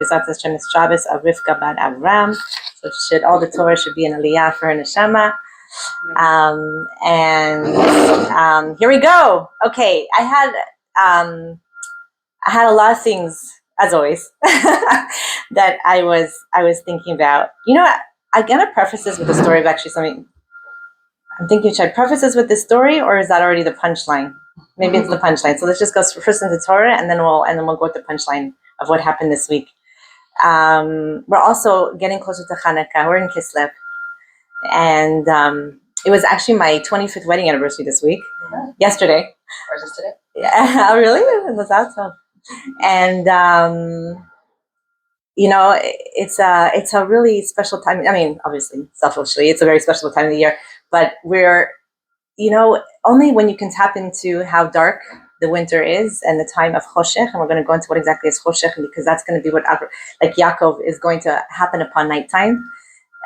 Bezat Hashem is Shabbos of Rivka Bat Avram. So all the Torah should be an aliyah for an neshama. Here we go. Okay, I had a lot of things, as always, that I was thinking about. You know, I'm gonna preface this with a story of actually something. I'm thinking, should I preface this with this story, or is that already the punchline? Maybe it's the punchline. So let's just go first into Torah, and then we'll go with the punchline of what happened this week. We're also getting closer to Hanukkah. We're in Kislev, and it was actually my 25th wedding anniversary this week. Mm-hmm. Yesterday. Or just today? Yeah, really? It was awesome. And you know, it's a really special time. I mean, obviously, selfishly, it's a very special time of the year. But we're, you know, only when you can tap into how dark the winter is and the time of Choshech, and we're going to go into what exactly is Choshech, because that's going to be what, like Yaakov, is going to happen upon nighttime.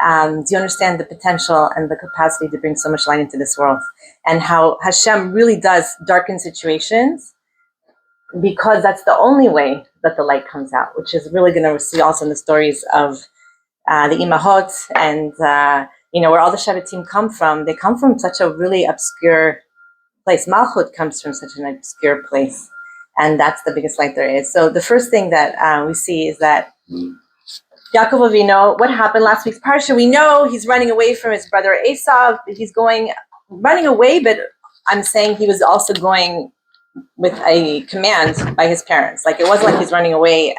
Do you understand the potential and the capacity to bring so much light into this world, and how Hashem really does darken situations, because that's the only way that the light comes out, which is really going to see also in the stories of the Imahot and you know, where all the Shabbatim come from. They come from such a really obscure place. Malchut comes from such an obscure place, and that's the biggest light there is. So the first thing that we see is that Yaakov Avinu, what happened last week's Parsha, we know he's running away from his brother Esav. He's running away, but I'm saying he was also going with a command by his parents. Like, it wasn't like he's running away.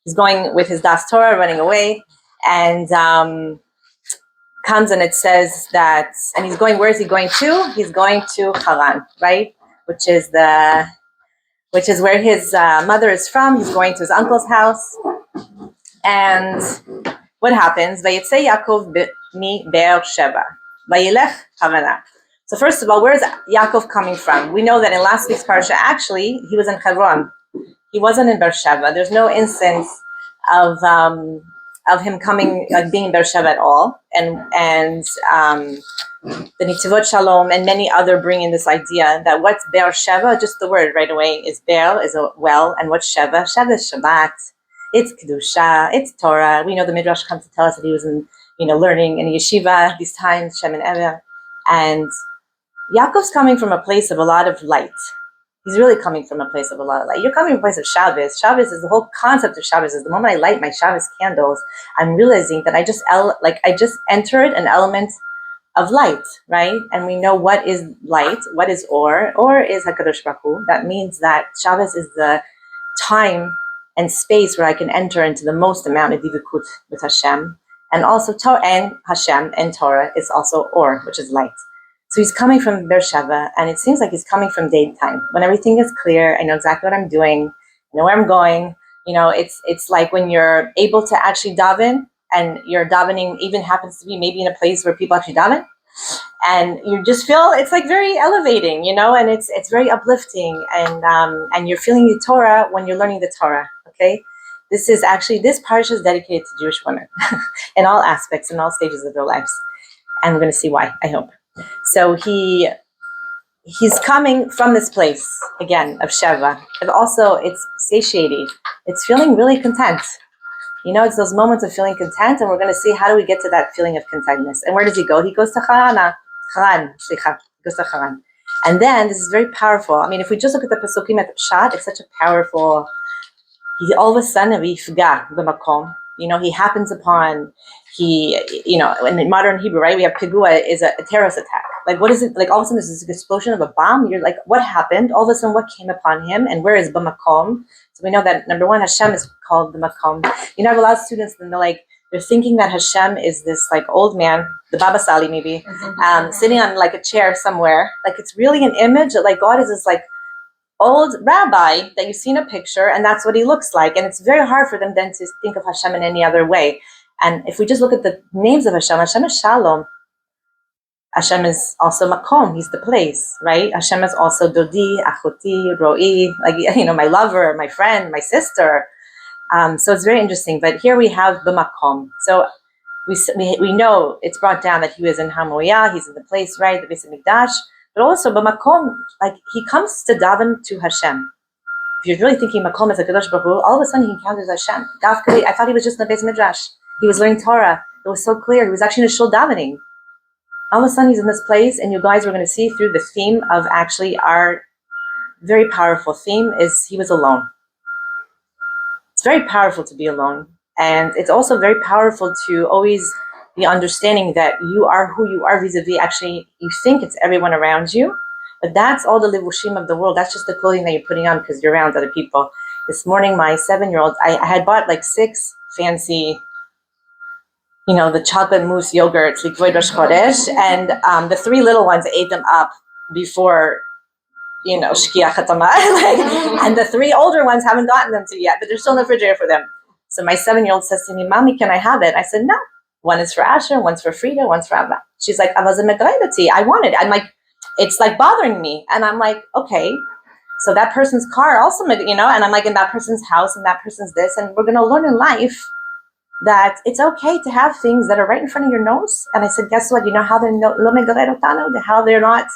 He's going with his Das Torah, running away, and comes and it says that, and he's going, where is he going to? He's going to Haran, right? Which is where his mother is from. He's going to his uncle's house. And what happens? Vayetze Yaakov mi Be'er Sheva, Vayelech Havana. So first of all, where is Yaakov coming from? We know that in last week's Parsha, actually, he was in Hebron. He wasn't in Beersheba. There's no instance of him coming, like being in Beersheba at all. And the Nitivot Shalom and many other bring in this idea that what's Beersheba, just the word right away, is Be'er, is a well, and what's Sheva? Sheva is Shabbat. It's Kedusha, it's Torah. We know the Midrash comes to tell us that he was learning in yeshiva these times, Shem and Ever. And Yaakov's coming from a place of a lot of light. He's really coming from a place of a lot of light. You're coming from a place of Shabbos. Shabbos is the whole concept of Shabbos. Is the moment I light my Shabbos candles, I'm realizing that I just entered an element of light, right? And we know what is light, what is Or. Or is HaKadosh Baruch Hu. That means that Shabbos is the time and space where I can enter into the most amount of divukut with Hashem. And also Torah and Hashem and Torah is also Or, which is light. So he's coming from Beersheba, and it seems like he's coming from daytime, when everything is clear. I know exactly what I'm doing, I know where I'm going. You know, it's like when you're able to actually daven, and your davening even happens to be maybe in a place where people actually daven, and you just feel it's like very elevating, you know, and it's very uplifting, and you're feeling the Torah when you're learning the Torah. Okay, this Parsha is dedicated to Jewish women in all aspects, in all stages of their lives, and we're going to see why, I hope. So he's coming from this place again of Sheva, but also it's satiating. It's feeling really content. You know, it's those moments of feeling content, and we're going to see how do we get to that feeling of contentness. And where does he go? He goes to Haran. He goes to Haran. And then this is very powerful. I mean, if we just look at the Pesukim at the Parshat, it's such a powerful. He all of a sudden v'yifga b'makom. You know, he happens upon, in modern Hebrew, right, we have pigua is a terrorist attack. Like, what is it? Like, all of a sudden there's this explosion of a bomb. You're like, what happened? All of a sudden, what came upon him? And where is b'makom? So we know that, number one, Hashem is called the makom. You know, I have a lot of students, and they're thinking that Hashem is this, like, old man, the Baba Sali maybe, sitting on, like, a chair somewhere. Like, it's really an image that, like, God is this, like, old rabbi that you see in a picture, and that's what he looks like. And it's very hard for them then to think of Hashem in any other way. And if we just look at the names of Hashem, Hashem is Shalom. Hashem is also Makom, he's the place, right? Hashem is also Dodi, Achuti, Roi, like, you know, my lover, my friend, my sister. So it's very interesting. But here we have the Makom. So we know it's brought down that he was in Hamoyah, he's in the place, right? The Beis Hamikdash. But also, b'makom, like, he comes to daven to Hashem. if you're really thinking Makom as a Kadosh Baruch Hu, all of a sudden he encounters Hashem. I thought he was just in the Beis Midrash. He was learning Torah. It was so clear. He was actually in a shul davening. All of a sudden he's in this place, and you guys were going to see through the theme of actually our very powerful theme is he was alone. It's very powerful to be alone. And it's also very powerful to always be understanding that you are who you are vis-a-vis. Actually, you think it's everyone around you, but that's all the levushim of the world. That's just the clothing that you're putting on because you're around other people. This morning, my 7-year-old, I had bought like 6 fancy, the chocolate mousse yogurts, Likvoid Rosh Chodesh, and the 3 little ones ate them up before, Shkia Chatama, and the 3 older ones haven't gotten them to yet, but they're still in the refrigerator for them. So my 7-year-old says to me, Mommy, can I have it? I said, no. One is for Asher, one's for Frida, one's for Abba. She's like, I want it. I'm like, it's like bothering me. And I'm like, okay. So that person's car also, and I'm like in that person's house and that person's this. And we're going to learn in life that it's okay to have things that are right in front of your nose. And I said, guess what? You know how they're how they're not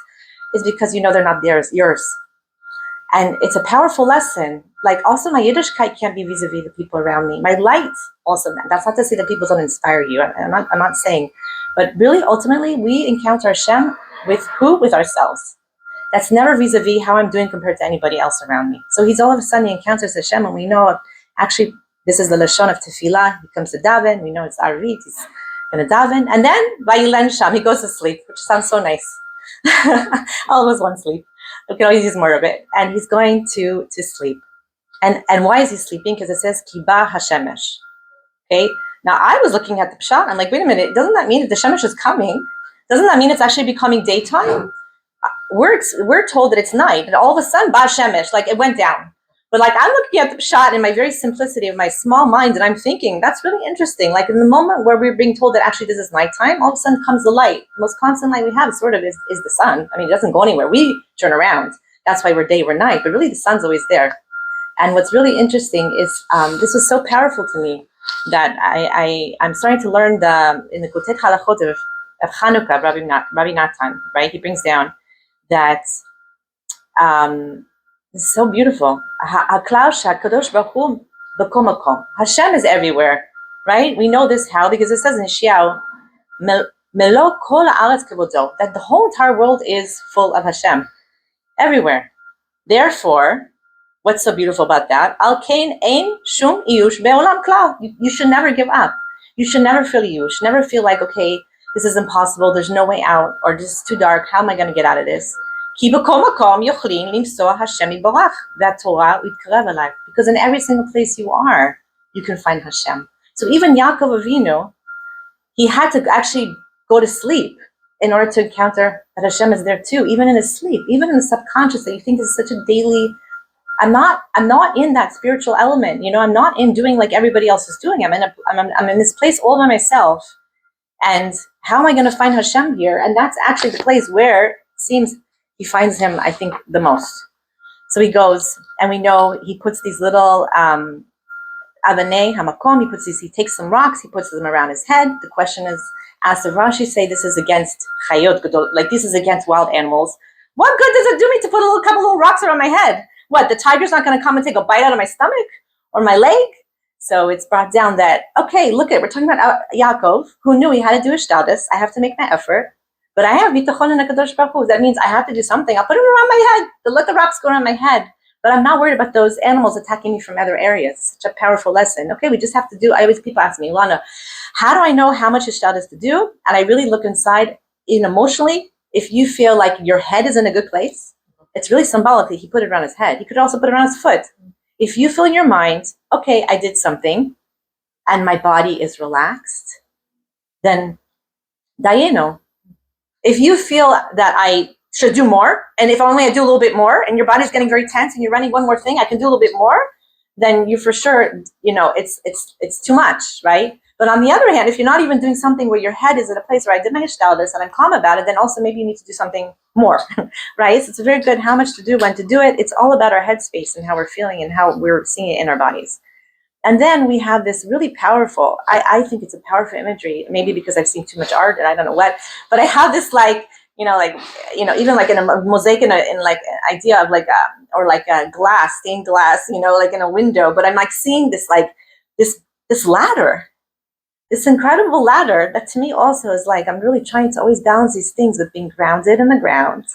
is because they're not yours. And it's a powerful lesson. Like also my Yiddishkeit can't be vis-a-vis the people around me. My light also, that's not to say that people don't inspire you. I'm not saying, but really ultimately we encounter Hashem with who? With ourselves. That's never vis-a-vis how I'm doing compared to anybody else around me. So he's all of a sudden he encounters Hashem, and we know actually this is the Lashon of Tefillah. He comes to daven. We know it's Arvit. He's going to daven. And then Vayilen Sham, he goes to sleep, which sounds so nice. Always one sleep. We can always use more of it. And he's going to sleep. And why is he sleeping? Because it says Kiba Hashemesh. Okay. Now I was looking at the Pshat. I'm like, wait a minute. Doesn't that mean if the Shemesh is coming? Doesn't that mean it's actually becoming daytime? We're told that it's night. And all of a sudden, Ba Shemesh, like it went down. But like I'm looking at the Pshat in my very simplicity of my small mind, and I'm thinking that's really interesting. Like in the moment where we're being told that actually this is nighttime, all of a sudden comes the light. The most constant light we have sort of is the sun. I mean, it doesn't go anywhere. We turn around. That's why we're day, we're night. But really, the sun's always there. And what's really interesting is this was so powerful to me that I'm starting to learn in the Kotet Halachot of Chanukah, Rabbi Natan, right? He brings down that it's so beautiful. Hashem is everywhere, right? We know this how because it says in Yeshayahu, that the whole entire world is full of Hashem, everywhere. Therefore, what's so beautiful about that? Al kain ein shum iyush be'olam klal. You should never give up. You should never feel iyush. Never feel like, okay, this is impossible. There's no way out, or this is too dark. How am I going to get out of this? Because in every single place you are, you can find Hashem. So even Yaakov Avinu, he had to actually go to sleep in order to encounter that Hashem is there too, even in his sleep, even in the subconscious that you think is such a daily. I'm not in that spiritual element. I'm not in doing like everybody else is doing. I'm in this place all by myself. And how am I going to find Hashem here? And that's actually the place where it seems he finds him, I think, the most. So he goes, and we know he puts these little avanei hamakom. He takes some rocks, he puts them around his head. The question is asked of Rashi, say this is against chayot gadol, like this is against wild animals. What good does it do me to put a couple little rocks around my head? What, the tiger's not going to come and take a bite out of my stomach or my leg? So it's brought down that, okay, we're talking about Yaakov, who knew he had to do ishtadus. I have to make my effort. But I have bitachon in HaKadosh Baruch Hu. That means I have to do something. I'll put them around my head. To let the rocks go around my head. But I'm not worried about those animals attacking me from other areas. Such a powerful lesson. Okay, we just have to do. People ask me, Elana, how do I know how much ishtadus to do? And I really look inside, emotionally. If you feel like your head is in a good place, it's really symbolically. He put it around his head. He could also put it around his foot. If you feel in your mind, okay, I did something, and my body is relaxed, then dayeno. If you feel that I should do more, and if only I do a little bit more, and your body's getting very tense, and you're running one more thing, I can do a little bit more, then you for sure, it's too much, right? But on the other hand, if you're not even doing something where your head is at a place where I did my hishtadlus and I'm calm about it, then also maybe you need to do something more, right? So it's very good how much to do, when to do it. It's all about our headspace and how we're feeling and how we're seeing it in our bodies. And then we have this really powerful, I think it's a powerful imagery, maybe because I've seen too much art and I don't know what, but I have this like like, even like in a mosaic, in like an idea of like or like a glass, stained glass, like in a window. But I'm like seeing this, like this ladder, this incredible ladder that to me also is like, I'm really trying to always balance these things with being grounded in the ground.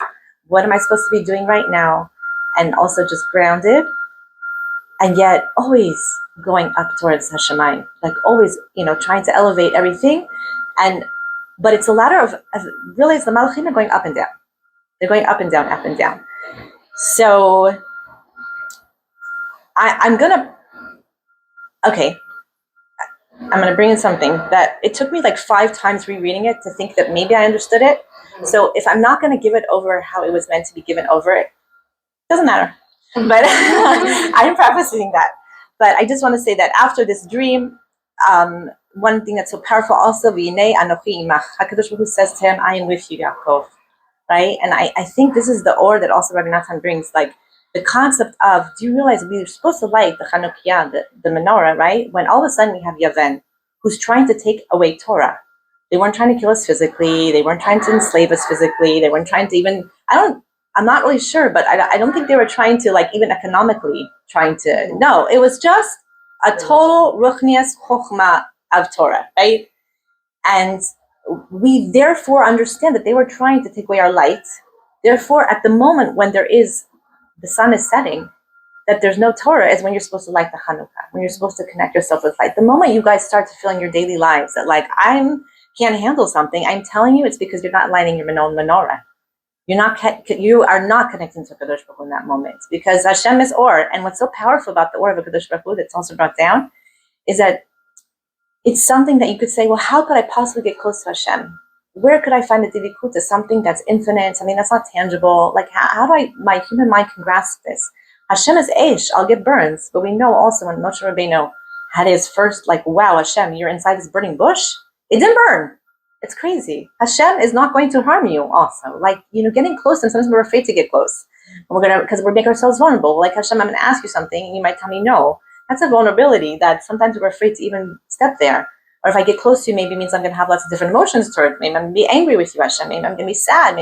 What am I supposed to be doing right now? And also just grounded, and yet always going up towards Hashemayim, like always, trying to elevate everything. But it's a ladder of realize the Malachim are going up and down. They're going up and down, up and down. So I'm gonna bring in something that it took me like 5 times rereading it to think that maybe I understood it. So if I'm not going to give it over how it was meant to be given over, it doesn't matter. But I'm prefacing that. But I just want to say that after this dream, one thing that's so powerful also, V'yinei Anochi Imach. HaKadosh Baruch Hu says to him, I am with you, Yaakov. Right? And I think this is the or that also Rabbi Natan brings, like the concept of, do you realize we were supposed to light the Chanukiah, the menorah, right? When all of a sudden we have Yaven, who's trying to take away Torah. They weren't trying to kill us physically. They weren't trying to enslave us physically. They weren't trying to even, I'm not really sure, but I don't think they were trying to, like, even economically no, it was just a total ruchnias chokhmah of Torah, right? And we therefore understand that they were trying to take away our light. Therefore, at the moment when the sun is setting, that there's no Torah is when you're supposed to light the Hanukkah, when you're supposed to connect yourself with light. The moment you guys start to feel in your daily lives that, like, I can't handle something, I'm telling you, it's because you're not lighting your menorah. You are not connecting to Kadosh Baruch Hu in that moment, because Hashem is Or. And what's so powerful about the Or of Kadosh Baruch Hu that's also brought down is that it's something that you could say, well, how could I possibly get close to Hashem? Where could I find a divikuta, something that's infinite, something that's not tangible? Like, how do my human mind can grasp this? Hashem is Eish, I'll get burns. But we know also when Moshe Rabbeinu had his first, like, wow, Hashem, you're inside this burning bush, it didn't burn. It's crazy. Hashem is not going to harm you also. Like, getting close, and sometimes we're afraid to get close. Because we make ourselves vulnerable. Like, Hashem, I'm going to ask you something, and you might tell me no. That's a vulnerability that sometimes we're afraid to even step there. Or if I get close to you, maybe it means I'm going to have lots of different emotions toward it. Maybe I'm going to be angry with you, Hashem. Maybe I'm going to be sad.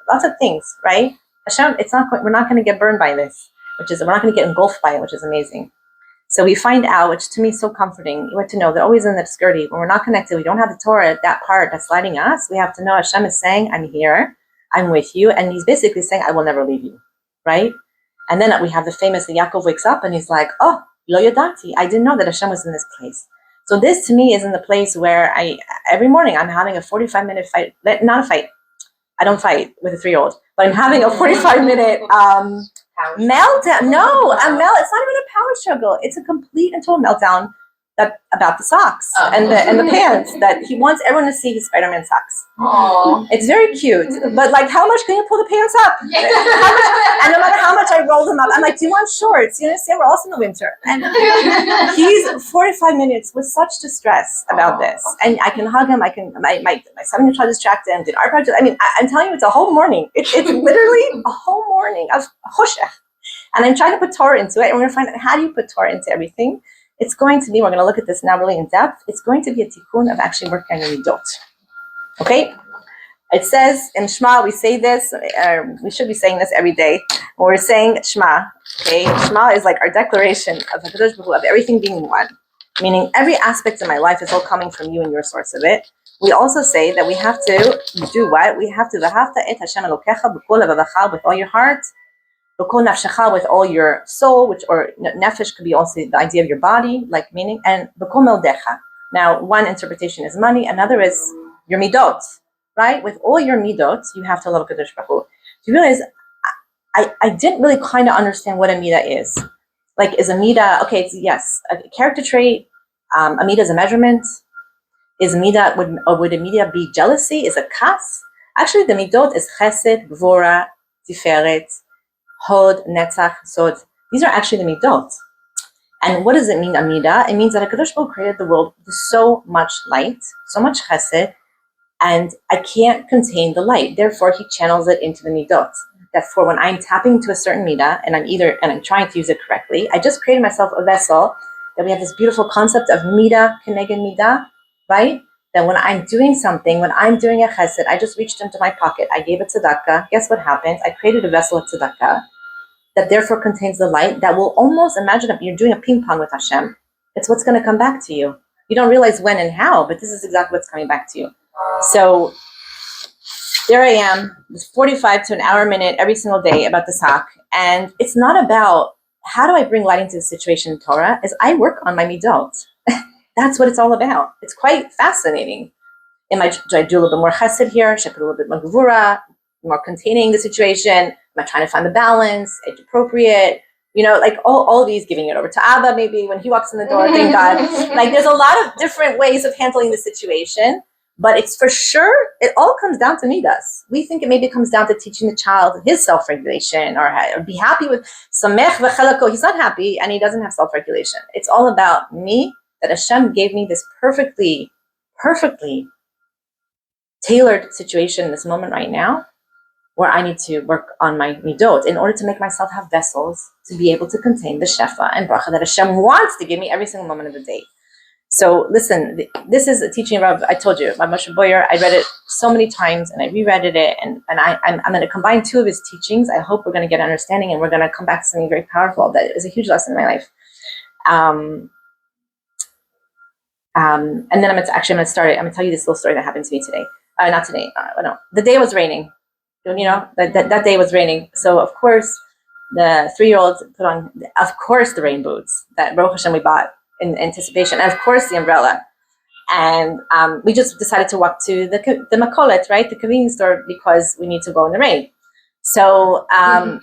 Lots of things, right? Hashem, we're not going to get burned by this, we're not going to get engulfed by it, which is amazing. So we find out, which to me is so comforting, you have to know they're always in the obscurity. When we're not connected, we don't have the Torah, that part that's lighting us, we have to know Hashem is saying, I'm here, I'm with you, and he's basically saying, I will never leave you, right? And then we have the famous, the Yaakov wakes up and he's like, oh, lo yadati, I didn't know that Hashem was in this place. So this to me is in the place where every morning I'm having a 45-minute fight, not a fight, I don't fight with a 3-year-old, but I'm having a 45-minute meltdown. No, it's not even a power struggle. It's a complete and total meltdown about the socks and the pants, that he wants everyone to see his Spider-Man socks. Aww. It's very cute, but like, how much can you pull the pants up? And no matter how much I roll them up, I'm like, do you want shorts? You understand? We're also in the winter. And he's 45 minutes with such distress about this. And I can hug him. My 7-year-old child distracted him, did art project. I mean, I'm telling you, it's a whole morning. It's literally a whole morning of choshech. And I'm trying to put Torah into it. And we're going to find out, how do you put Torah into everything? It's going to be, we're going to look at this now really in depth, it's going to be a tikkun of actually working on your midot. Okay? It says in Shema, we say this, we should be saying this every day, when we're saying Shema. Okay? Shema is like our declaration of HaKadosh Baruch Hu, of everything being one. Meaning every aspect of my life is all coming from you and your source of it. We also say that we have to do what? We have to, v'ahavta et Hashem Elokecha b'kol levavecha, with all your heart, b'kol nafshecha, with all your soul, or nefesh could be also the idea of your body, like meaning, and b'kol meldecha. Now, one interpretation is money, another is your midot, right? With all your midot, you have to love Kadosh Baruch Hu. You realize, I didn't really kind of understand what a midah is. Like, is a midah, okay, it's, yes, a character trait, a midah is a measurement. Is midah, would a midah be jealousy? Is a kas? Actually, the midot is chesed, gvora, tiferet, hod, netzach, sod. These are actually the midot. And what does it mean, Amida? It means that HaKadosh Baruch Hu created the world with so much light, so much chesed, and I can't contain the light. Therefore, he channels it into the midot. That for when I'm tapping to a certain midah, and I'm trying to use it correctly, I just created myself a vessel, that we have this beautiful concept of midah keneged midah, right? that when I'm doing something, when I'm doing a chesed, I just reached into my pocket, I gave a tzedakah. Guess what happens? I created a vessel of tzedakah that therefore contains the light that will almost, imagine if you're doing a ping pong with Hashem, it's what's going to come back to you. You don't realize when and how, but this is exactly what's coming back to you. So there I am, 45 to an hour a minute every single day about the sak. And it's not about how do I bring light into the situation in Torah, is I work on my midot. That's what it's all about. It's quite fascinating. Do I do a little bit more chesed here? Should I put a little bit more gevura, more containing the situation? Am I trying to find the balance, age appropriate? Like all these, giving it over to Abba maybe when he walks in the door, thank God. Like there's a lot of different ways of handling the situation, but it's for sure, it all comes down to midas. We think it maybe comes down to teaching the child his self-regulation or be happy with samech v'chelako. He's not happy and he doesn't have self-regulation. It's all about me, that Hashem gave me this perfectly tailored situation in this moment right now, where I need to work on my midot in order to make myself have vessels to be able to contain the shefa and bracha that Hashem wants to give me every single moment of the day. So listen, this is a teaching of, I told you, Rav Moshe Boyer. I read it so many times and I reread it, and I'm going to combine two of his teachings. I hope we're going to get understanding and we're going to come back to something very powerful that is a huge lesson in my life. And then I'm going to tell you this little story that happened to me today. Not today, no. The day was raining. That day was raining. So of course, the 3-year-old put on, of course, the rain boots that Baruch Hashem we bought in anticipation, and of course the umbrella. And we just decided to walk to the makolet, right, the convenience store, because we need to go in the rain. So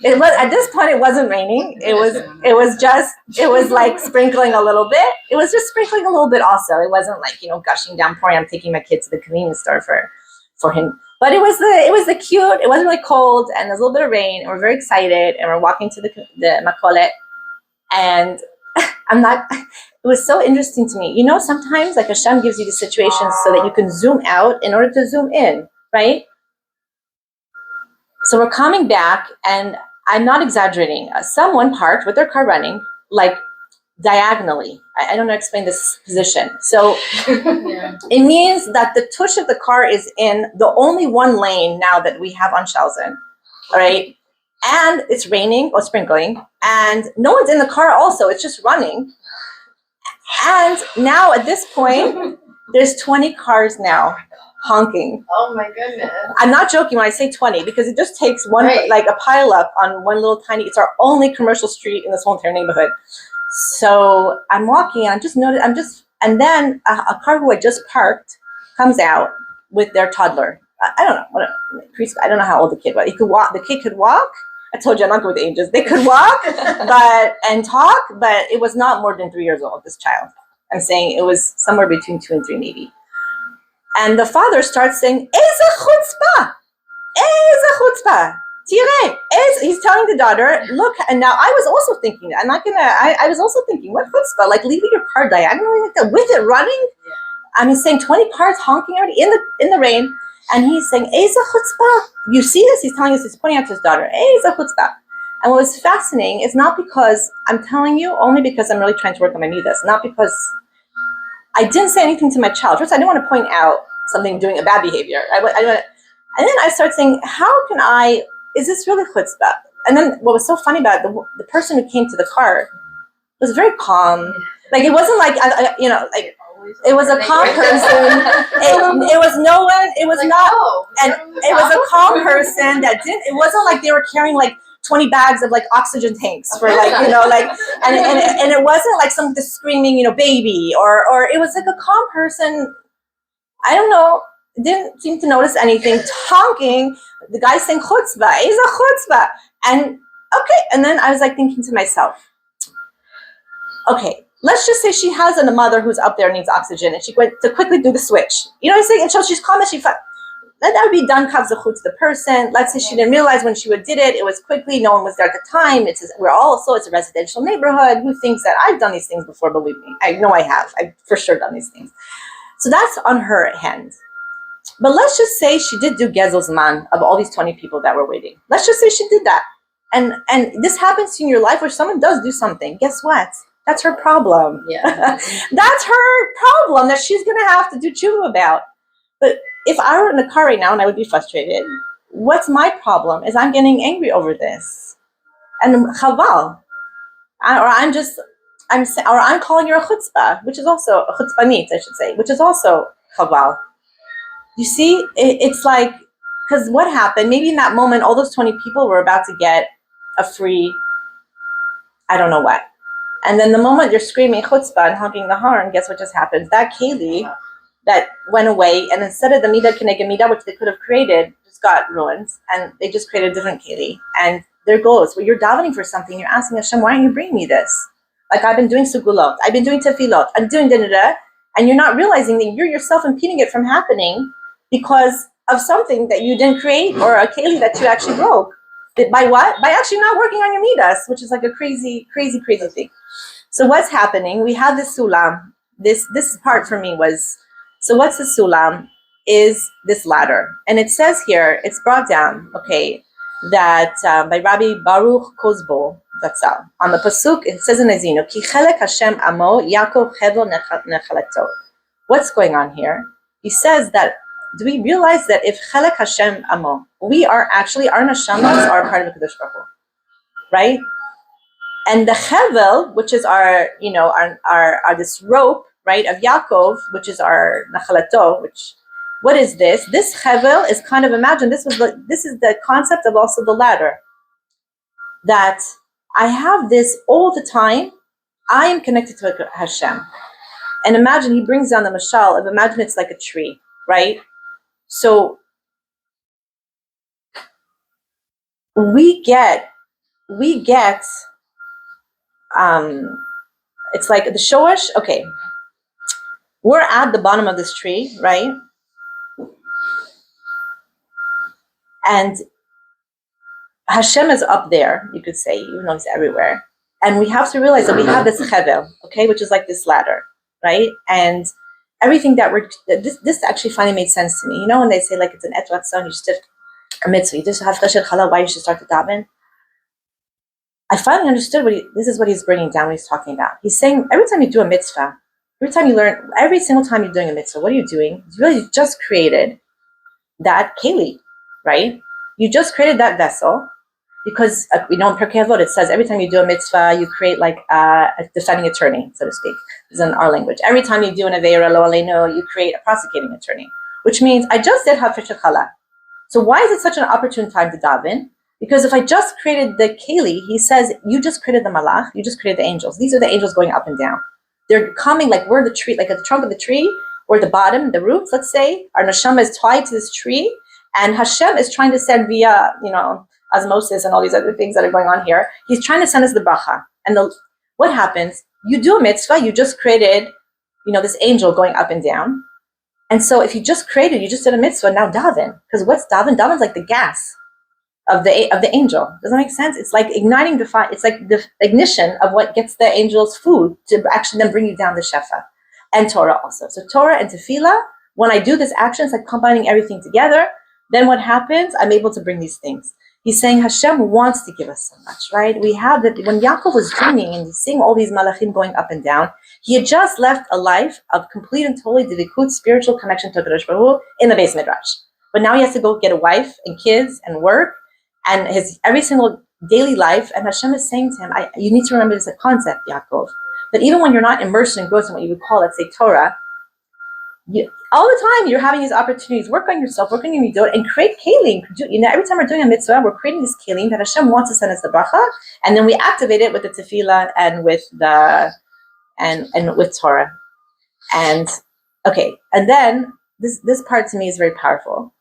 it was, at this point, it wasn't raining. It was like sprinkling a little bit. It was just sprinkling a little bit also. It wasn't like, gushing down, pouring. I'm taking my kid to the convenience store for him. But it was the cute. It wasn't really cold, and there's a little bit of rain, and we're very excited, and we're walking to the makolet, and it was so interesting to me. Sometimes like Hashem gives you the situations so that you can zoom out in order to zoom in, right? So we're coming back, and I'm not exaggerating. Someone parked with their car running, like diagonally. I don't know how to explain this position. So It means that the tush of the car is in the only one lane now that we have on Shelzen, all right? And it's raining or sprinkling, and no one's in the car also. It's just running. And now at this point, there's 20 cars now honking. Oh my goodness. I'm not joking when I say 20, because it just takes one, like a pile up on one little tiny, it's our only commercial street in this whole entire neighborhood. So I'm walking, and and then a car who had just parked comes out with their toddler. I don't know, I don't know how old the kid was. He could walk, the kid could walk. I told you I'm not good with ages. They could walk and talk, but it was not more than 3 years old, this child. I'm saying it was somewhere between 2 and 3 maybe. And the father starts saying, Eza chutzpah! Eza chutzpah! Tire! He's telling the daughter, look, and now I was also thinking, I was also thinking, what chutzpah? Like leaving your car diagonally like that with it running? Yeah. I mean, saying 20 cars honking already in the rain. And he's saying, Eza chutzpah! You see this? He's telling us, he's pointing out to his daughter, Eza chutzpah! And what was fascinating is not because, I'm telling you, only because I'm really trying to work on my midas, not because I didn't say anything to my child. First, I didn't want to point out something doing a bad behavior. And then I started saying, is this really chutzpah? And then what was so funny about it, the person who came to the car was very calm. Like it wasn't like, it was a calm person. It was no one, it was like, not, and it was a calm person that it wasn't like they were carrying like 20 bags of like oxygen tanks for like, and it wasn't like some screaming, baby, or it was like a calm person. I don't know, didn't seem to notice anything, honking, the guy saying chutzpah, is a chutzpah. And okay, and then I was like thinking to myself, okay, let's just say she has a mother who's up there needs oxygen, and she went to quickly do the switch. You know what I'm saying? And so she's calm, and that would be done kavzachut to the person. Let's say she didn't realize when she did it. It was quickly. No one was there at the time. It's a residential neighborhood. Who thinks that I've done these things before? Believe me, I know I have. I've for sure done these things. So that's on her hand. But let's just say she did do gezel man of all these 20 people that were waiting. Let's just say she did that. And this happens in your life where someone does do something. Guess what? That's her problem. Yeah. That's her problem that she's going to have to do tshuva about. But if I were in the car right now and I would be frustrated, what's my problem is I'm getting angry over this. And chaval. I'm calling her a chutzpah, which is also a chutzpanit, I should say, which is also chaval. You see, it's like, because what happened, maybe in that moment, all those 20 people were about to get a free, I don't know what. And then the moment you're screaming chutzpah and honking the horn, guess what just happened? That keli that went away, and instead of the midah keneged midah, which they could have created, just got ruined, and they just created a different keli. And there goes. Well, you're davening for something. You're asking Hashem, why aren't you bringing me this? Like, I've been doing sugulot, I've been doing tefillot, I'm doing da-da-da, and you're not realizing that you're yourself impeding it from happening because of something that you didn't create or a keli that you actually broke. By what? By actually not working on your midas, which is like a crazy, crazy, crazy thing. So what's happening? We have this sulam. This part for me was, so what's the sulam? Is this ladder. And it says here, it's brought down, okay, that by Rabbi Baruch Kozbo, that's all. On the pasuk, it says in Azino, Ki chelek Hashem amo, Yaakov hevel nechalato. What's going on here? He says that, do we realize that if chelek Hashem amo, we are actually, our neshamas are part of the Kadosh Baruch Hu, right? And the chevel, which is our this rope, right, of Yaakov, which is our nachalato, which, what is this? This chevel is kind of, imagine, this is the concept of also the ladder. That I have this all the time, I am connected to Hashem. And imagine, he brings down the mashal of, imagine it's like a tree, right? So we get it's like the shoash, okay, we're at the bottom of this tree, right? And Hashem is up there, you could say, even though he's everywhere. And we have to realize that we have this chevel, okay, which is like this ladder, right? And everything that this actually finally made sense to me. You know, when they say like it's an etvatzon, you just did a mitzvah, you just have chesed chala, why you should start to daven. I finally understood this is what he's bringing down, what he's talking about. He's saying every time you do a mitzvah, every time you learn, every single time you're doing a mitzvah, what are you doing? You really just created that keli, right? You just created that vessel, because we know in Pirkei Avot it says every time you do a mitzvah, you create like a defending attorney, so to speak. This is in our language. Every time you do an aveira lo aleinu, you create a prosecuting attorney, which means I just did hafresh chala. So why is it such an opportune time to daven? Because if I just created the keli, he says, you just created the malach, you just created the angels. These are the angels going up and down. They're coming like we're the tree, like at the trunk of the tree, or the bottom, the roots, let's say. Our neshama is tied to this tree, and Hashem is trying to send via, osmosis and all these other things that are going on here. He's trying to send us the bracha. And what happens? You do a mitzvah, you just created, this angel going up and down. And so if you just did a mitzvah, now daven. Because what's daven? Daven's like the gas of the angel. Does that make sense? It's like igniting the fire. It's like the ignition of what gets the angel's food to actually then bring you down the shefa. And Torah also. So Torah and tefillah, when I do this action, it's like combining everything together. Then what happens? I'm able to bring these things. He's saying Hashem wants to give us so much, right? We have that when Yaakov was dreaming and he's seeing all these malachim going up and down, he had just left a life of complete and totally dedikut, spiritual connection to Kadosh Baruch Hu in the Beis Midrash. But now he has to go get a wife and kids and work and his every single daily life. And Hashem is saying to him, you need to remember this concept, Yaakov, that even when you're not immersed in growth in what you would call, let's say, Torah, all the time you're having these opportunities. Work on yourself, work on your midot, and create kelim. Every time we're doing a mitzvah, we're creating this kelim that Hashem wants to send us the bracha, and then we activate it with the tefillah and with the and with Torah. And okay, and then this part to me is very powerful.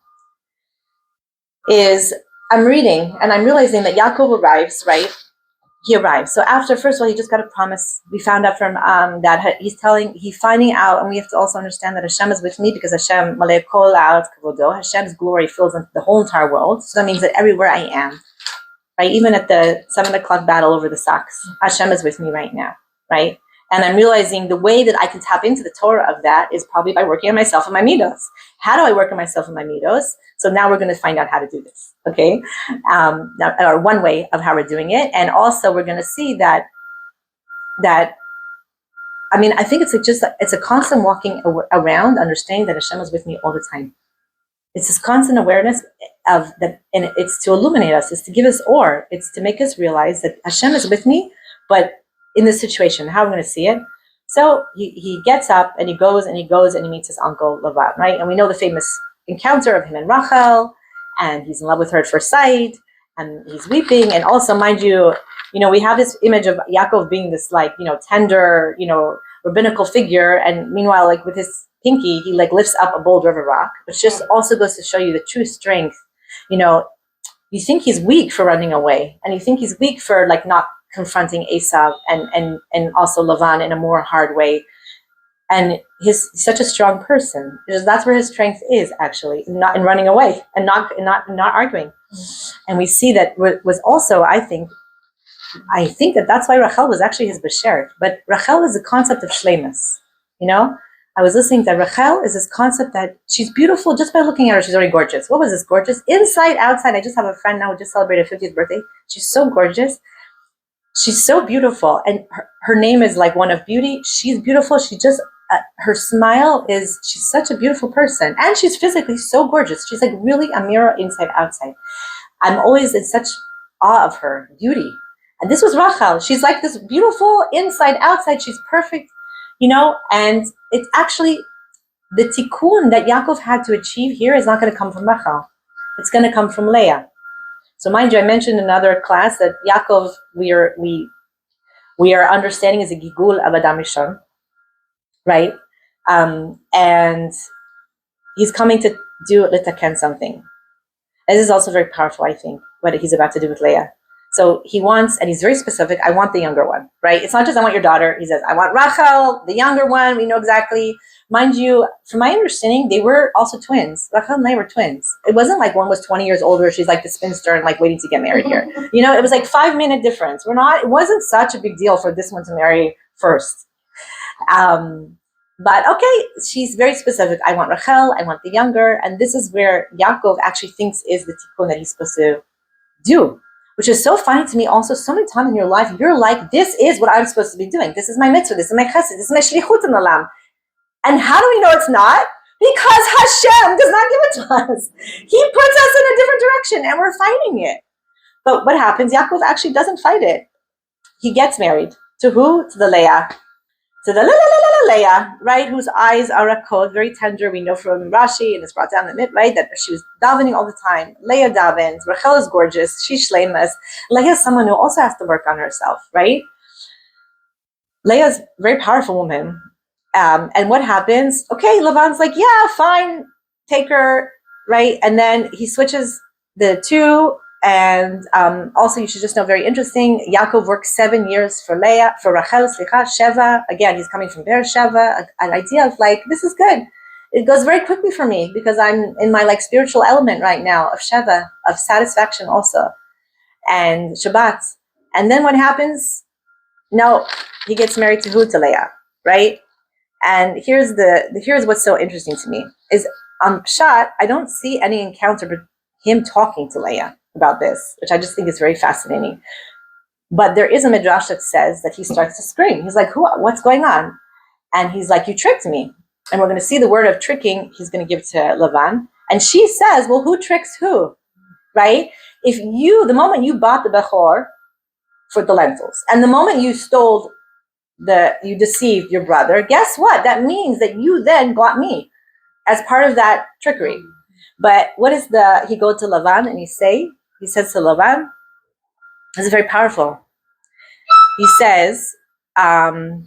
Is I'm reading and I'm realizing that Yaakov arrives, right? He arrives. So after, first of all, he just got a promise. We found out from that he's finding out, and we have to also understand that Hashem is with me because Hashem, malei kol ha'aretz kavodo, Hashem's glory fills the whole entire world. So that means that everywhere I am, right? Even at the 7 o'clock battle over the socks, Hashem is with me right now, right? And I'm realizing the way that I can tap into the Torah of that is probably by working on myself and my midos. How do I work on myself and my midos? So now we're going to find out how to do this, okay? Or one way of how we're doing it. And also we're going to see that I mean, I think it's a constant walking around, understanding that Hashem is with me all the time. It's this constant awareness of that, and it's to illuminate us, it's to give us or, it's to make us realize that Hashem is with me, but in this situation, how I'm going to see it. So he gets up and he goes and he meets his uncle Lavan, right? And we know the famous encounter of him and Rachel, and he's in love with her at first sight, and he's weeping. And also, mind you, we have this image of Yaakov being this tender, rabbinical figure, and meanwhile, like with his pinky, he like lifts up a boulder of a rock, which just also goes to show you the true strength. You think he's weak for running away, and you think he's weak for like not confronting Esav and also Lavan in a more hard way. And he's such a strong person, because that's where his strength is, actually, not in running away and not arguing. And we see that was also, I think that that's why Rachel was actually his beshert. But Rachel is the concept of shleimus. I was listening to Rachel is this concept that she's beautiful just by looking at her. She's already gorgeous. What was this gorgeous? Inside, outside. I just have a friend now who just celebrated her 50th birthday. She's so gorgeous. She's so beautiful. And her name is like one of beauty. She's beautiful. She just, her smile is, she's such a beautiful person. And she's physically so gorgeous. She's like really a mirror inside, outside. I'm always in such awe of her beauty. And this was Rachel. She's like this beautiful inside, outside. She's perfect, and it's actually the tikkun that Yaakov had to achieve here is not going to come from Rachel. It's going to come from Leah. So mind you, I mentioned in another class that Yaakov, we are understanding is a gigul of Adam Rishon, right? And he's coming to do litaken something. This is also very powerful, I think, what he's about to do with Leah. So he wants, and he's very specific, I want the younger one, right? It's not just I want your daughter. He says, I want Rachel, the younger one. We know exactly. Mind you, from my understanding, they were also twins. Rachel and Leah were twins. It wasn't like one was 20 years older. She's like the spinster and like waiting to get married here. It was like 5-minute difference. It wasn't such a big deal for this one to marry first. But okay, she's very specific. I want Rachel, I want the younger. And this is where Yaakov actually thinks is the tikkun that he's supposed to do. Which is so funny to me also, so many times in your life, you're like, this is what I'm supposed to be doing. This is my mitzvah, this is my chesed, this is my shlichut in olam. And how do we know it's not? Because Hashem does not give it to us. He puts us in a different direction and we're fighting it. But what happens? Yaakov actually doesn't fight it. He gets married. To who? To the Leah. To the Leah, right? Whose eyes are a code, very tender. We know from Rashi, and it's brought down the mid, right? That she was davening all the time. Leah davens. Rachel is gorgeous. She's shleimus. Leah is someone who also has to work on herself, right? Leah is a very powerful woman. And what happens? Okay, Lavan's like, yeah, fine, take her, right? And then he switches the two. And also, you should just know, very interesting, Yaakov worked 7 years for Rachel, Sheva. Again, he's coming from Beersheba, an idea of like, this is good. It goes very quickly for me because I'm in my like spiritual element right now of Sheva, of satisfaction also, and Shabbat. And then what happens? No, he gets married to Leah, right? And here's what's so interesting to me is on Parshat, I don't see any encounter but him talking to Leah about this, which I just think is very fascinating. But there is a midrash that says that he starts to scream. He's like, what's going on? And he's like, you tricked me. And we're going to see the word of tricking he's going to give to Lavan. And she says, well, who tricks who? Right? The moment you bought the Bechor for the lentils, and the moment you you deceived your brother, guess what? That means that you then got me as part of that trickery. But what is he go to Lavan and he says to Lavan, this is very powerful. He says to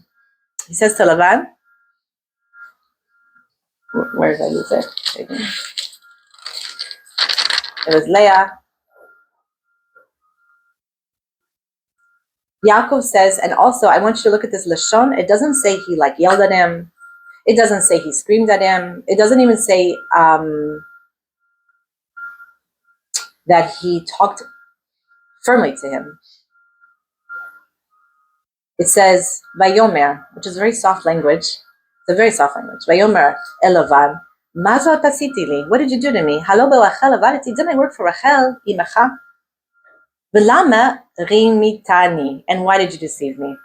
Lavan, where did I lose it? It was Leah. Yaakov says, and also I want you to look at this Lashon. It doesn't say he like yelled at him. It doesn't say he screamed at him. It doesn't even say that he talked firmly to him. It says Vayomer, which is very soft language. It's a very soft language. Vayomer Elavan, Mazot asiti li. What did you do to me? Halo berachel avadeti. Didn't I work for Rachel imecha? V'lama rimitani. And why did you deceive me?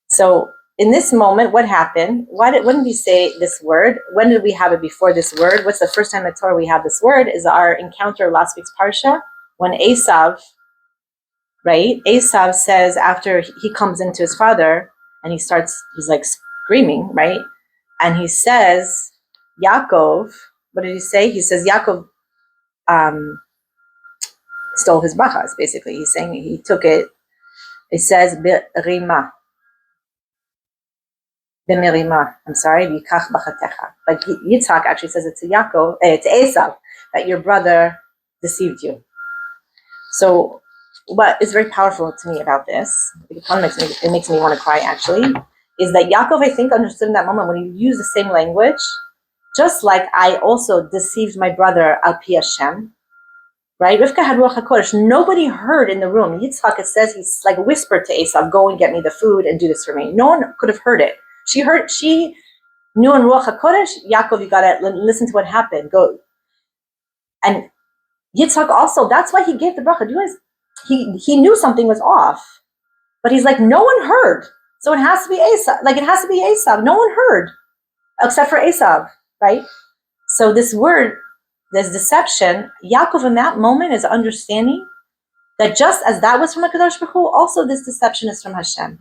So in this moment, what happened? When did he say this word? When did we have it before this word? What's the first time in Torah we have this word? Is our encounter last week's Parsha, when Esav, right? Esav says, after he comes into his father and he's like screaming, right? And he says, Yaakov, what did he say? He says, Yaakov stole his brachas, basically. He's saying he took it. It says, Be'rima. B'merima, I'm sorry, V'yikach bachatecha. But Yitzhak actually says it to Yaakov, to Esav, that your brother deceived you. So what is very powerful to me about this, it makes me want to cry actually, is that Yaakov, I think, understood in that moment when he used the same language, just like I also deceived my brother al pi Hashem, right? Rivka had Ruach HaKodesh. Nobody heard in the room. Yitzhak, it says, he's like whispered to Esav, go and get me the food and do this for me. No one could have heard it. She knew in Ruach HaKodesh, Yaakov, you gotta listen to what happened. Go. And Yitzhak also, that's why he gave the bracha. He knew something was off. But he's like, no one heard. So it has to be Esav. Like, it has to be Esav. No one heard. Except for Esav, right? So this word, this deception, Yaakov in that moment is understanding that just as that was from HaKadosh Baruch Hu, also this deception is from Hashem.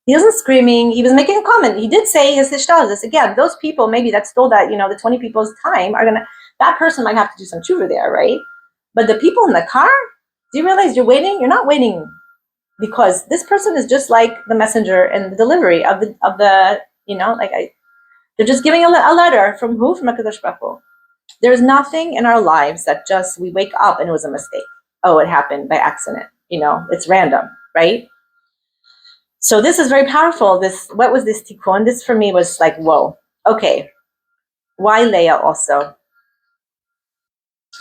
He wasn't screaming. He was making a comment. He did say his hishtalus. Again, those people maybe that stole that, the 20 people's time that person might have to do some tshuva there, right? But the people in the car, do you realize you're waiting? You're not waiting because this person is just like the messenger and the delivery of the they're just giving a letter from who? From HaKadosh Baruch Hu. There's nothing in our lives that just we wake up and it was a mistake. Oh, it happened by accident. It's random, right? So this is very powerful. What was this tikkun? This for me was like, whoa. Okay. Why Leah also?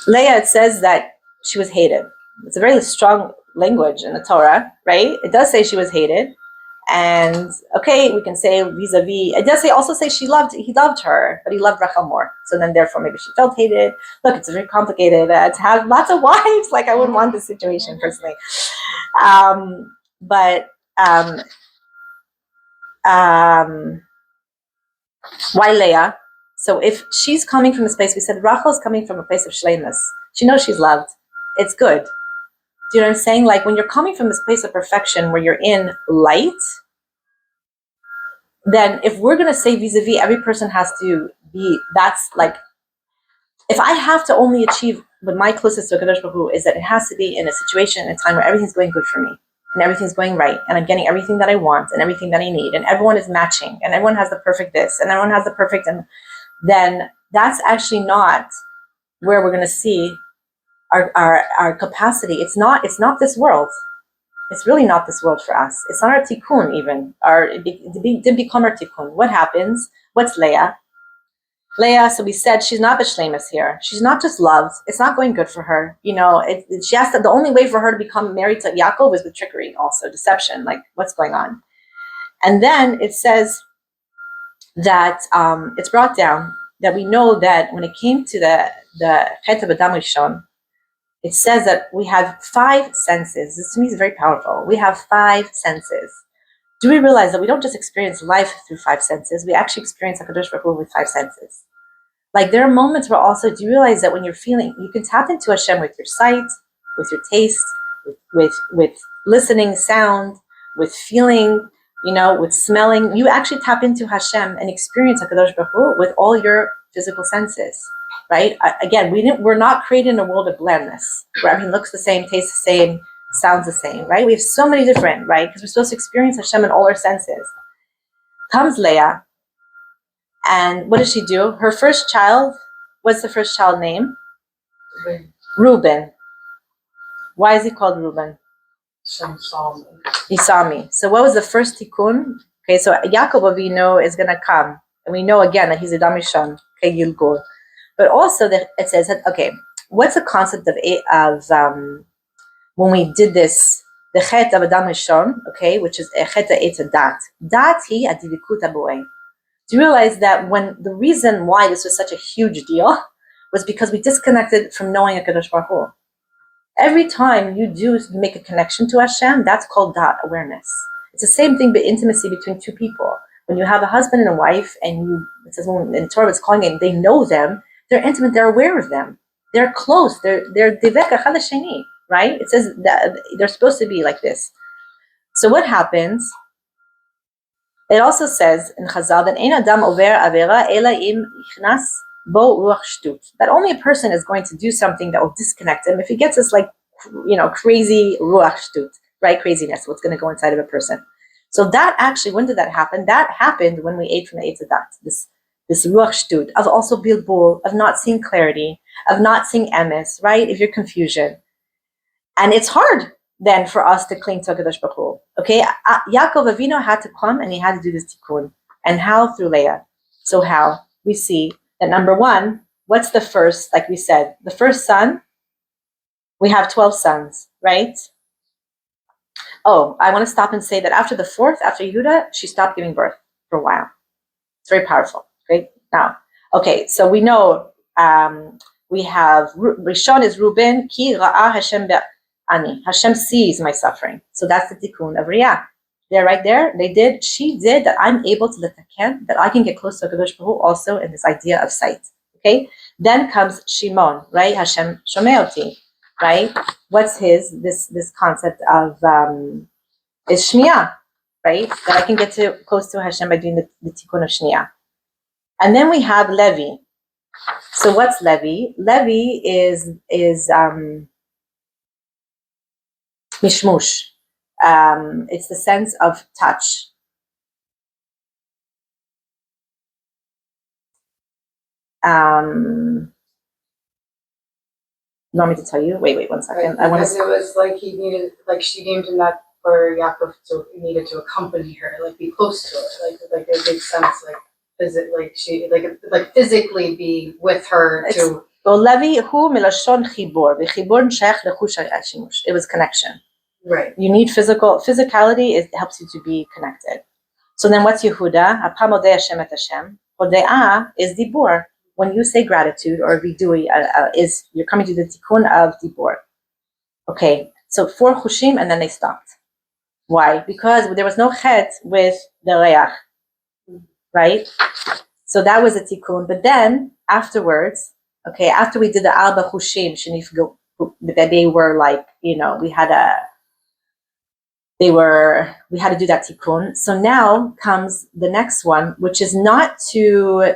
Leah, it says that she was hated. It's a very strong language in the Torah, right? It does say she was hated. And okay, we can say vis-a-vis. It does also say he loved her, but he loved Rachel more. So then therefore maybe she felt hated. Look, it's very complicated to have lots of wives. Like I wouldn't want this situation personally. Why Leah? So if she's coming from a space, we said Rachel is coming from a place of shleimus. She knows she's loved. It's good. Do you know what I'm saying? Like when you're coming from this place of perfection where you're in light, then if we're going to say vis-a-vis, every person has to be, that's like, if I have to only achieve what my closest to HaKadosh Baruch Hu is that it has to be in a situation, in a time where everything's going good for me and everything's going right and I'm getting everything that I want and everything that I need and everyone is matching and everyone has the perfect this and everyone has the perfect, and then that's actually not where we're going to see our capacity. It's not this world. It's really not this world for us. It's not our tikkun even. It didn't become our tikkun. What happens? What's Leah? Leah, so we said she's not b'shleimus here. She's not just loved. It's not going good for her. She has to, the only way for her to become married to Yaakov was with trickery, also deception. Like what's going on? And then it says that it's brought down that we know that when it came to the chet of Adam Rishon, it says that we have 5 senses. This to me is very powerful. We have 5 senses. Do we realize that we don't just experience life through 5 senses? We actually experience HaKadosh Baruch Hu with 5 senses. Like there are moments where also, do you realize that when you're feeling, you can tap into Hashem with your sight, with your taste, with listening sound, with feeling, with smelling. You actually tap into Hashem and experience HaKadosh Baruch Hu with all your physical senses. Right? Again, we're not created in a world of blandness where everything looks the same, tastes the same, sounds the same, right? We have so many different, right? Because we're supposed to experience Hashem in all our senses. Comes Leah, and what does she do? Her first child, what's the first child name? Reuben. Why is he called Reuben? He saw me. So what was the first tikkun? Okay, so Yaakov Avinu is going to come, and we know again that he's a Adam Rishon, okay, Gilgul. But also that it says that, okay, what's the concept of when we did this, the chet of Adam Rishon, okay, which is chet ha'etz dat. Dat hi adivukut haborei. Do you realize that when the reason why this was such a huge deal was because we disconnected from knowing HaKadosh Baruch Hu. Every time you make a connection to Hashem, that's called dat, awareness. It's the same thing, but intimacy between 2 people. When you have a husband and a wife, and it says in Torah it's calling it, they know them, they're intimate, they're aware of them, they're close, they're divek echad hasheni, right? It says that they're supposed to be like this. So what happens? It also says in Chazal that ein adam over avera ela im ichnas bo ruach shtut, that only a person is going to do something that will disconnect him if he gets this crazy ruach shtut, right? Craziness, what's going to go inside of a person. So that actually, when did that happen? That happened when we ate from the Eitz Hadat, this ruach shtut of also bilbul, of not seeing clarity, of not seeing emes, right? If you're confusion. And it's hard then for us to cling to HaKadosh Baruch Hu. Okay, Yaakov Avinu had to come and he had to do this tikkun. And how? Through Leah. So how? We see that number one, what's the first, like we said, the first son, we have 12 sons, right? Oh, I want to stop and say that after the fourth, after Yehuda, she stopped giving birth for a while. It's very powerful. Great. Now, okay, so we know we have Rishon is Reuben, ki ra'ah Hashem be'ani. Hashem sees my suffering. So that's the tikkun of Riyah. There, right there, she did that. I'm able to letaken, that I can get close to HaKadosh Baruch Hu also in this idea of sight. Okay. Then comes Shimon, right? Hashem shomeoti, right? What's this concept of is Shmiya, right? That I can get close to Hashem by doing the tikkun of Shmiya. And then we have Levi. So what's Levi? Levi is mishmush. It's the sense of touch. You want me to tell you? Wait 1 second. Right, because it was like he needed, like she named him that for Yaakov, so he needed to accompany her, like be close to her, like it makes sense, like physically be with her to. Levi hu milashon chibor, v'chibor nshech lechush hashimush. It was connection. Right. You need physicality. It helps you to be connected. So then, what's Yehuda? Apam odei Hashem et Hashem. Hodea is dibur. When you say gratitude or vidui, is you're coming to the tikkun of dibur. Okay, so 4 chushim and then they stopped. Why? Because there was no chet with the reach, right? So that was a tikkun. But then afterwards, okay, after we did the alba chushim, that they were like, we had to do that tikkun. So now comes the next one, which is not to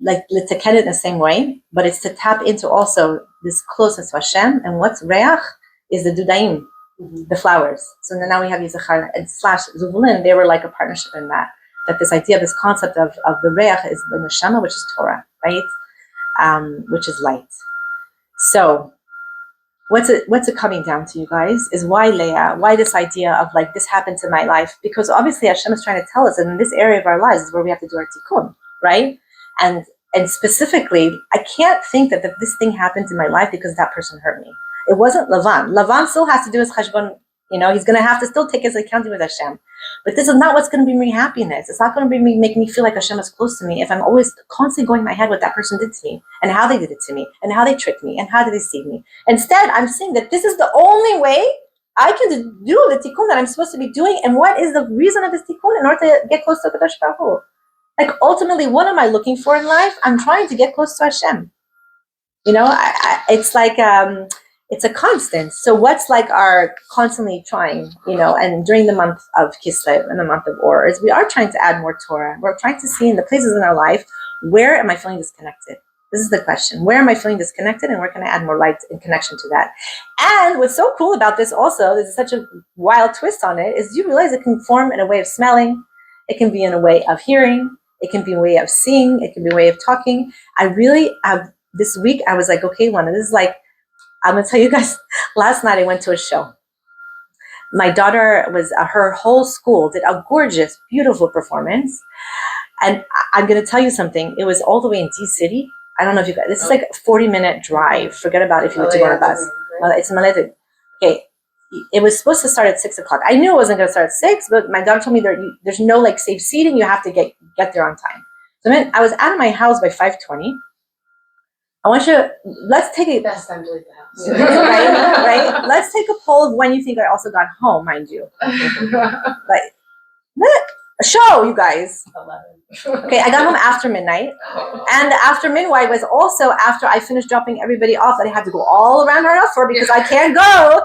like litaken it in the same way, but it's to tap into also this closeness to Hashem. And what's reach is the dudaim, the flowers. So now we have Yisachar and / Zuvulun. They were like a partnership in that this idea, this concept of the reach is the neshama, which is Torah, right? Which is light. So what's it coming down to, you guys, is why Leah, why this idea of like this happened to my life? Because obviously Hashem is trying to tell us that in this area of our lives is where we have to do our tikkun, right? And specifically, I can't think that this thing happened in my life because that person hurt me. It wasn't Lavan. Lavan still has to do his cheshbon. He's going to have to still take his accounting with Hashem. But this is not what's going to bring me happiness. It's not going to make me feel like Hashem is close to me if I'm always constantly going in my head what that person did to me and how they did it to me and how they tricked me and how they deceived me. Instead, I'm seeing that this is the only way I can do the tikkun that I'm supposed to be doing. And what is the reason of this tikkun? In order to get close to HaKadosh Baruch Hu. Like ultimately, what am I looking for in life? I'm trying to get close to Hashem. It's like it's a constant. So what's like our constantly trying, and during the month of Kislev and the month of Or, is we are trying to add more Torah. We're trying to see in the places in our life, where am I feeling disconnected? This is the question. Where am I feeling disconnected, and where can I add more light and connection to that? And what's so cool about this also, there's such a wild twist on it, is you realize it can form in a way of smelling. It can be in a way of hearing. It can be a way of seeing. It can be a way of talking. I really have, this week, I was like, okay, this is like, I'm going to tell you guys, last night I went to a show. My daughter her whole school did a gorgeous, beautiful performance. And I'm going to tell you something. It was all the way in D-City. I don't know if you guys, this is like a 40-minute drive. Forget about if you were to go on a bus. It's Malete. Okay. It was supposed to start at 6 o'clock. I knew it wasn't going to start at 6, but my daughter told me there's no like safe seating. You have to get there on time. So I was out of my house by 5:20. Let's take a best time to leave the house. right? Let's take a poll of when you think I also got home, mind you. Like, A show, you guys. 11. Okay, I got home after midnight. And after midnight was also after I finished dropping everybody off that I had to go all around Hanover because I can't go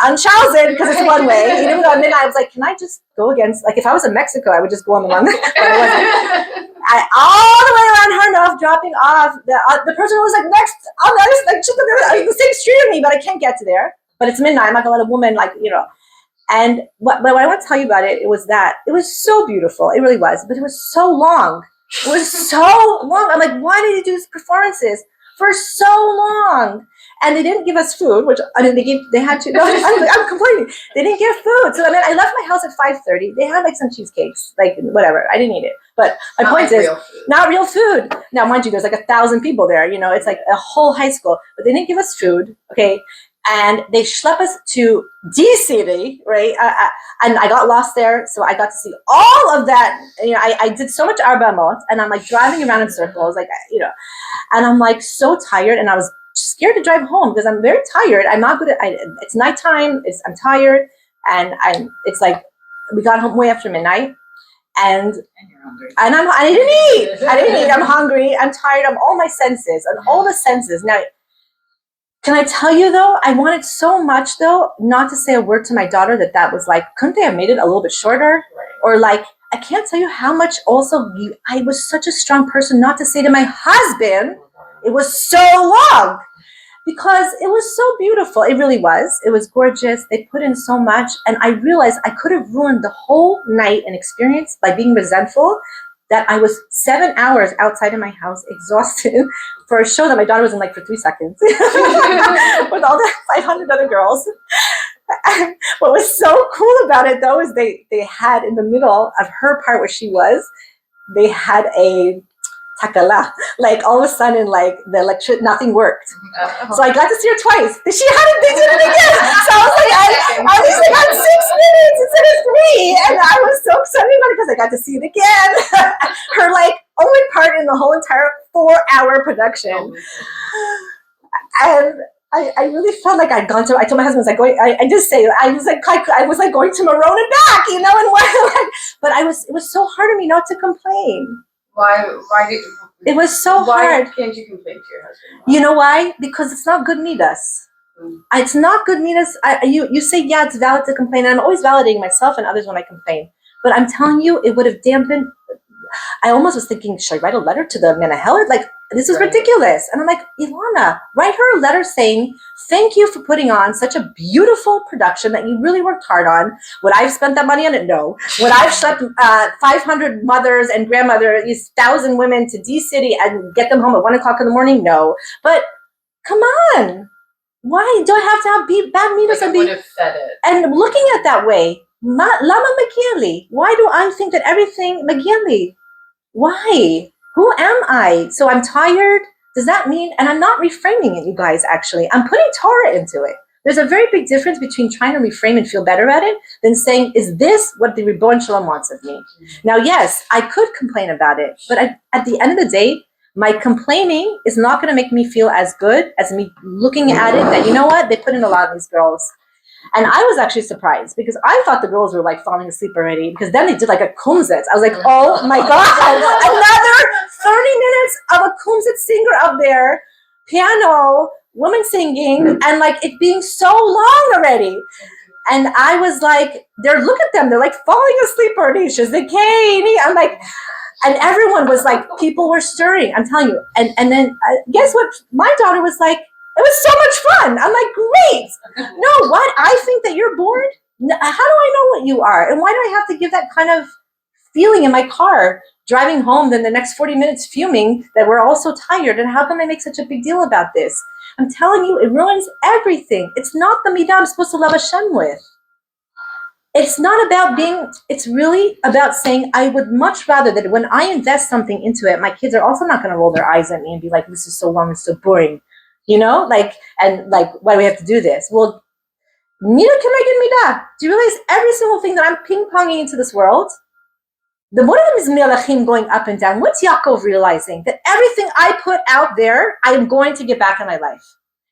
on Chauzen because it's one way. Even though at midnight I was like, can I just go against, like if I was in Mexico, I would just go on the one way. But I wasn't. All the way around Hanover, dropping off. The person was like next on the other, like just on the same street as me, but I can't get to there. But it's midnight. I'm not gonna let a woman And what I want to tell you about it, it was so beautiful. It really was, but it was so long. It was so long. I'm like, why did they do these performances for so long? And they didn't give us food, which I mean, they had to. No, I'm complaining. They didn't give food. So I mean, I left my house at 5:30. They had like some cheesecakes, like whatever. I didn't eat it. But my point is, not real food. Now, mind you, there's like 1,000 people there. It's like a whole high school, but they didn't give us food. Okay. And they schlepp us to D-City, right? And I got lost there, so I got to see all of that. I did so much Arba Amot, and I'm like driving around in circles, and I'm like so tired, and I was scared to drive home because I'm very tired. I'm not good at. It's nighttime. I'm tired, and it's like we got home way after midnight, and you're hungry. And I didn't eat. I'm hungry. I'm tired. I'm all my senses and all the senses now. Can I tell you, though, I wanted so much, though, not to say a word to my daughter that was like, couldn't they have made it a little bit shorter? Right. Or like, I can't tell you how much also I was such a strong person not to say to my husband, it was so long. Because it was so beautiful. It really was. It was gorgeous. They put in so much. And I realized I could have ruined the whole night and experience by being resentful that I was 7 hours outside of my house, exhausted, for a show that my daughter was in like for 3 seconds with all the 500 other girls. What was so cool about it, though, is they had in the middle of her part where she was, they had a takala. Like all of a sudden, like the nothing worked. So I got to see her twice. They did it again. So I was like, I at least I got 6 minutes instead of 3. And I was so excited about it because I got to see it again. Her like only part in the whole entire 4-hour production. And I really felt like I'd gone to. I told my husband, I was like, I was like going to Marone and back, and but it was so hard on me not to complain. Why it was so hard. Why can't you complain to your husband? You know why? Because it's not good midas. It's not good midas. You say, yeah, it's valid to complain. And I'm always validating myself and others when I complain. But I'm telling you, it would have dampened. I almost was thinking, should I write a letter to the Menahelet? Like, this is ridiculous. And I'm like, Elana, write her a letter saying, thank you for putting on such a beautiful production that you really worked hard on. Would I have spent that money on it? No. Would I have schlepped 500 mothers and grandmothers, these 1,000 women to D-City and get them home at 1 o'clock in the morning? No. But come on. Why do I have to have bad midas and would have fed it? And looking at that way, lama magiali. Why do I think that everything magiali? Why? Who am I? So I'm tired. Does that mean, and I'm not reframing it, you guys, actually. I'm putting Torah into it. There's a very big difference between trying to reframe and feel better at it than saying, is this what the Ribbon Shalom wants of me? Now, yes, I could complain about it, but at the end of the day, my complaining is not going to make me feel as good as me looking at it that, you know what, they put in a lot of these girls. And I was actually surprised because I thought the girls were like falling asleep already because then they did like a kumzitz. I was like, oh my God, another 30 minutes of a kumzitz singer up there, piano, woman singing, and like it being so long already. And I was like, look at them, they're like falling asleep already. I'm like, and everyone was like, people were stirring, I'm telling you. And then guess what? My daughter was like, it was so much fun. I'm like, great. No, what? I think that you're bored? How do I know what you are? And why do I have to give that kind of feeling in my car, driving home, then the next 40 minutes fuming that we're all so tired? And how can I make such a big deal about this? I'm telling you, it ruins everything. It's not the midah I'm supposed to love Hashem with. It's not about it's really about saying, I would much rather that when I invest something into it, my kids are also not going to roll their eyes at me and be like, this is so long, it's so boring. Why do we have to do this? Well, Mida can make it Mida. Do you realize every single thing that I'm ping-ponging into this world, one of them is Melachim going up and down. What's Yaakov realizing? That everything I put out there, I am going to get back in my life.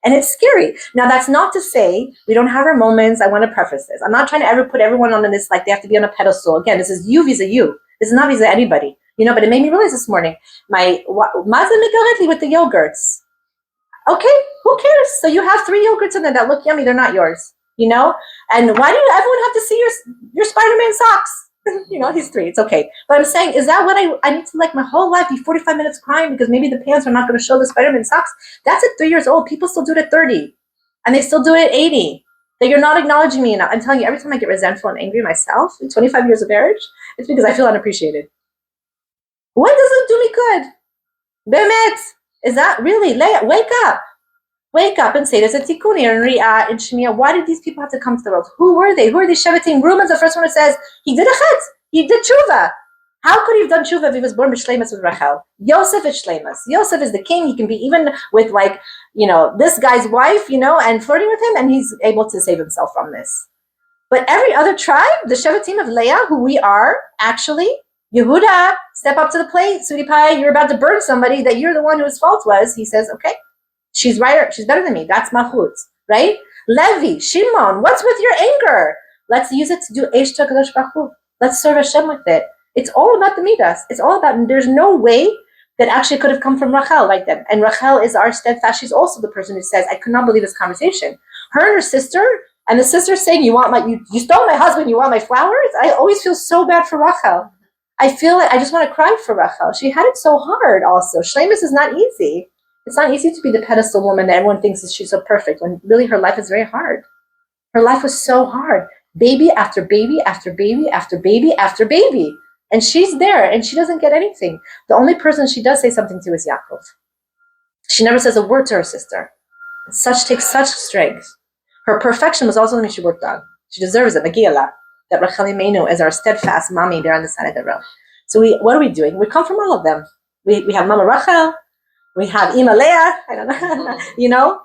And it's scary. Now, that's not to say we don't have our moments. I want to preface this. I'm not trying to ever put everyone on this, like they have to be on a pedestal. Again, this is you vis-a-you. This is not vis-a anybody, but it made me realize this morning, with the yogurts. Okay, who cares? So you have 3 yogurts in there that look yummy, they're not yours, And why do everyone have to see your Spider-Man socks? He's 3, it's okay. But I'm saying, is that what I need to my whole life be 45 minutes crying because maybe the pants are not going to show the Spider-Man socks? That's at 3 years old. People still do it at 30. And they still do it at 80. That you're not acknowledging me enough. I'm telling you, every time I get resentful and angry myself in 25 years of marriage, it's because I feel unappreciated. What doesn't do me good? Bemet, is that really? Leah, wake up. Wake up and say there's a tikkun here in Riyah, in Shemiah. Why did these people have to come to the world? Who were they? Who are these Shevatim? Reuben's the first one who says, he did a chet. He did tshuva. How could he have done tshuva if he was born b'shleimus with Rachel? Yosef is shleimus. Yosef is the king. He can be even with this guy's wife, and flirting with him, and he's able to save himself from this. But every other tribe, the Shevatim of Leah, who we are, actually, Yehuda, step up to the plate, sweetie pie, you're about to burn somebody that you're the one whose fault was. He says, okay, she's right, she's better than me. That's Malchut, right? Levi, Shimon, what's with your anger? Let's use it to do Eish Kadosh Baruch Hu. Let's serve Hashem with it. It's all about the midas. It's all about, there's no way that actually could have come from Rachel like that. And Rachel is our steadfast. She's also the person who says, I could not believe this conversation. Her and her sister, and the sister saying, you stole my husband, you want my flowers? I always feel so bad for Rachel. I feel like I just want to cry for Rachel. She had it so hard also. Shleimus is not easy. It's not easy to be the pedestal woman that everyone thinks that she's so perfect when really her life is very hard. Her life was so hard. Baby after baby after baby after baby after baby. And she's there and she doesn't get anything. The only person she does say something to is Yaakov. She never says a word to her sister. It takes such strength. Her perfection was also something she worked on. She deserves it. Magiyala. That Rachel Imenu is our steadfast mommy there on the side of the road. So what are we doing? We come from all of them. We have Mama Rachel, we have Ima Leah, I don't know,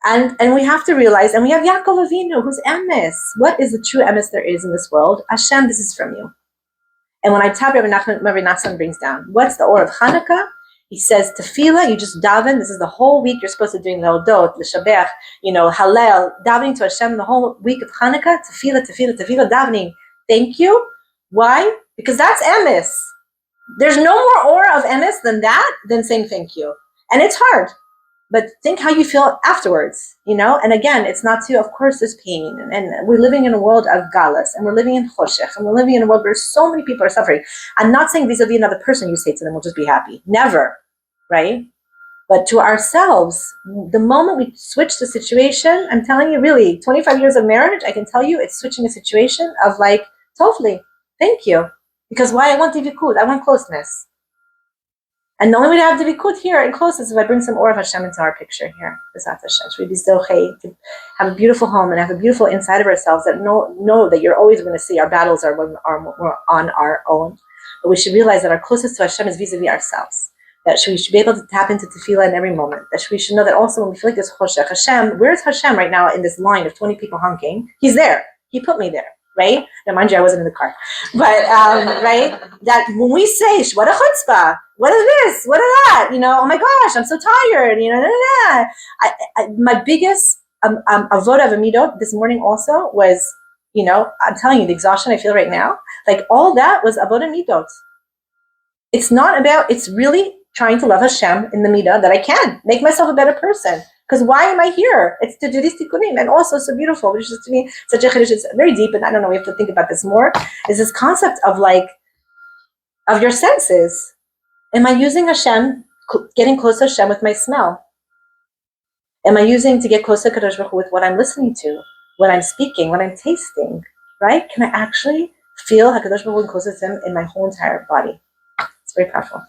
and we have to realize, and we have Yaakov Avinu, who's emes. What is the true emes there is in this world? Hashem, this is from you. And when I tap Rabbi Nachman brings down, what's the or of Hanukkah? He says, tefillah, you just daven. This is the whole week you're supposed to do leodot, l'shabech, Hallel, davening to Hashem the whole week of Hanukkah. Tefillah, davening. Thank you. Why? Because that's emes. There's no more aura of emes than saying thank you. And it's hard. But think how you feel afterwards, And again, it's not to, of course, there's pain. And we're living in a world of galus, and we're living in choshech, and we're living in a world where so many people are suffering. I'm not saying vis-a-vis another person you say to them, we'll just be happy. Never, right? But to ourselves, the moment we switch the situation, I'm telling you, really, 25 years of marriage, I can tell you it's switching a situation of totally, thank you. Because why? I want divikud, I want closeness. And the only way to have divikud here and closeness is if I bring some or of Hashem into our picture here. Should we be zochei to have a beautiful home and have a beautiful inside of ourselves that know that you're always going to see our battles are when we're on our own. But we should realize that our closest to Hashem is vis-a-vis ourselves. That we should be able to tap into tefillah in every moment. That we should know that also when we feel like this choshech, Hashem, where's Hashem right now in this line of 20 people honking? He's there. He put me there. Right? Now, mind you, I wasn't in the car. But, right? That when we say, what a chutzpah, what is this, what is that? Oh my gosh, I'm so tired. My biggest avodah of amidot this morning also was, I'm telling you, the exhaustion I feel right now, all that was avodah amidot. It's really trying to love Hashem in the midah that I can, make myself a better person. Because why am I here? It's to do these tikkunim, and also so beautiful, which is to me such a chiddush. It's very deep, and I don't know. We have to think about this more. Is this concept of of your senses? Am I using Hashem, getting close to Hashem with my smell? Am I using to get close to Kadosh Baruch Hu with what I'm listening to, what I'm speaking, what I'm tasting? Right? Can I actually feel Hakadosh Baruch Hu closest to Him in my whole entire body? It's very powerful.